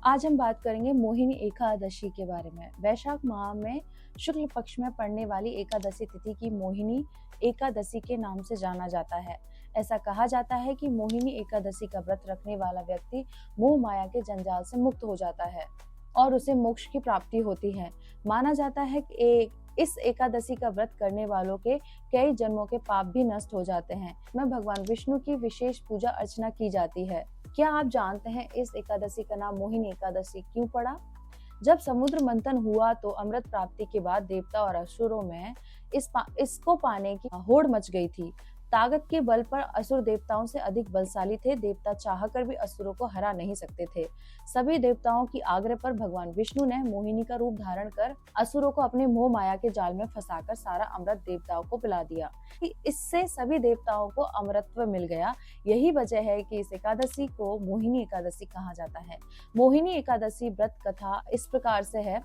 आज हम बात करेंगे मोहिनी एकादशी के बारे में। वैशाख माह में शुक्ल पक्ष में पड़ने वाली एकादशी तिथि की मोहिनी एकादशी के नाम से जाना जाता है। ऐसा कहा जाता है कि मोहिनी एकादशी का व्रत रखने वाला व्यक्ति मोह माया के जंजाल से मुक्त हो जाता है और उसे मोक्ष की प्राप्ति होती है। माना जाता है कि इस एकादशी का व्रत करने वालों के कई जन्मों के पाप भी नष्ट हो जाते हैं। में भगवान विष्णु की विशेष पूजा अर्चना की जाती है। क्या आप जानते हैं इस एकादशी का नाम मोहिनी एकादशी क्यों पड़ा? जब समुद्र मंथन हुआ तो अमृत प्राप्ति के बाद देवता और असुरों में इसको पाने की होड़ मच गई थी। ताकत के बल पर असुर देवताओं से अधिक बलशाली थे। देवता चाहकर भी असुरों को हरा नहीं सकते थे। सभी देवताओं की आग्रह पर भगवान विष्णु ने मोहिनी का रूप धारण कर असुरों को अपने मोह माया के जाल में फंसाकर सारा अमृत देवताओं को पिला दिया। इससे सभी देवताओं को अमरत्व मिल गया। यही वजह है कि इस एकादशी को मोहिनी एकादशी कहा जाता है। मोहिनी एकादशी व्रत कथा इस प्रकार से है।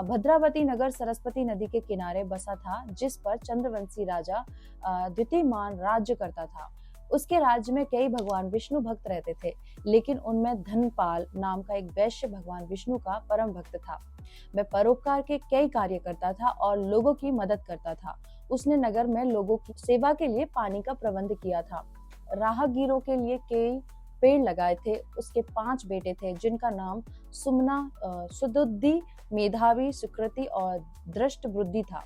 भद्रावती नगर सरस्वती नदी के किनारे बसा था, जिस पर चंद्रवंशी राजा द्वितीयमान राज्य करता था। उसके राज्य में कई भगवान विष्णु भक्त रहते थे, लेकिन उनमें धनपाल नाम का एक वैश्य भगवान विष्णु का परम भक्त था। वह परोपकार के कई कार्य करता था और लोगों की मदद करता था। उसने नगर में लोगों की सेवा के लिए पानी का प्रबंध किया था। राहगीरों के लिए कई पेड़ लगाए थे। उसके 5 बेटे थे, जिनका नाम सुमना, सुदुद्धि, मेधावी, सुकृति और दृष्ट बुद्धि था।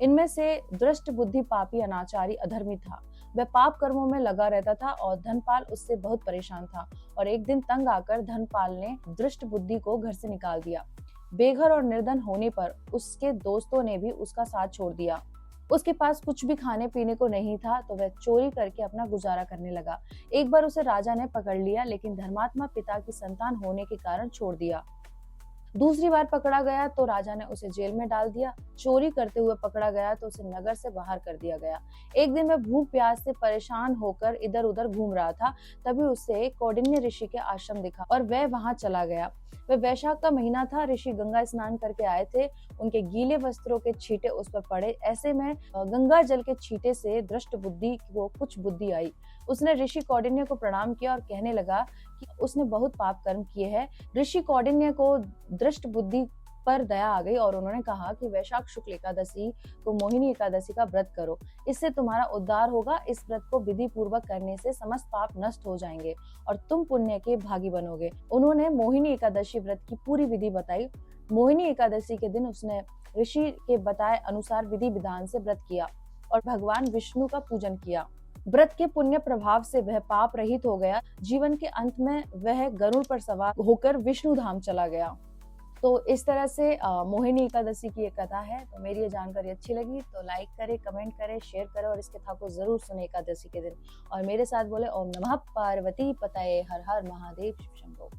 इनमें से दृष्ट बुद्धि पापी, अनाचारी, अधर्मी था। वह पाप कर्मों में लगा रहता था और धनपाल उससे बहुत परेशान था। और एक दिन तंग आकर धनपाल ने दृष्ट बुद्धि को घर से निकाल दिया। बेघर और निर्धन होने पर उसके दोस्तों ने भी उसका साथ छोड़ दिया। उसके पास कुछ भी खाने पीने को नहीं था, तो वह चोरी करके अपना गुजारा करने लगा। एक बार उसे राजा ने पकड़ लिया, लेकिन धर्मात्मा पिता की संतान होने के कारण छोड़ दिया। दूसरी बार पकड़ा गया तो राजा ने उसे जेल में डाल दिया। चोरी करते हुए पकड़ा गया तो उसे नगर से बाहर कर दिया गया। एक दिन वह भूख प्यास से परेशान होकर इधर उधर घूम रहा था। तभी उसे कौंडिन्य ऋषि के आश्रम दिखा और वह वहां चला गया। वह वैशाख का महीना था। ऋषि गंगा स्नान करके आए थे। उनके गीले वस्त्रों के छींटे उस पर पड़े। ऐसे में गंगा जल के छींटे से दृष्ट बुद्धि को कुछ बुद्धि आई। उसने ऋषि कौंडिन्य को प्रणाम किया और कहने लगा कि उसने बहुत पाप कर्म किए हैं। ऋषि कौंडिन्य को दृष्ट बुद्धि पर दया आ गई और उन्होंने कहा कि वैशाख शुक्ल एकादशी को मोहिनी एकादशी का व्रत करो, इससे तुम्हारा उद्धार होगा। इस व्रत को विधि पूर्वक करने से समस्त पाप नष्ट हो जाएंगे और तुम पुण्य के भागी बनोगे। उन्होंने मोहिनी एकादशी व्रत की पूरी विधि बताई। मोहिनी एकादशी के दिन उसने ऋषि के बताए अनुसार विधि विधान से व्रत किया और भगवान विष्णु का पूजन किया। व्रत के पुण्य प्रभाव से वह पाप रहित हो गया। जीवन के अंत में वह गरुड़ पर सवार होकर विष्णु धाम चला गया। तो इस तरह से मोहिनी एकादशी की एक कथा है। तो मेरी ये जानकारी अच्छी लगी तो लाइक करें, कमेंट करें, शेयर करें और इस कथा को जरूर सुने एकादशी के दिन। और मेरे साथ बोले ओम नमः पार्वती पतये, हर हर महादेव, शिव शंभो।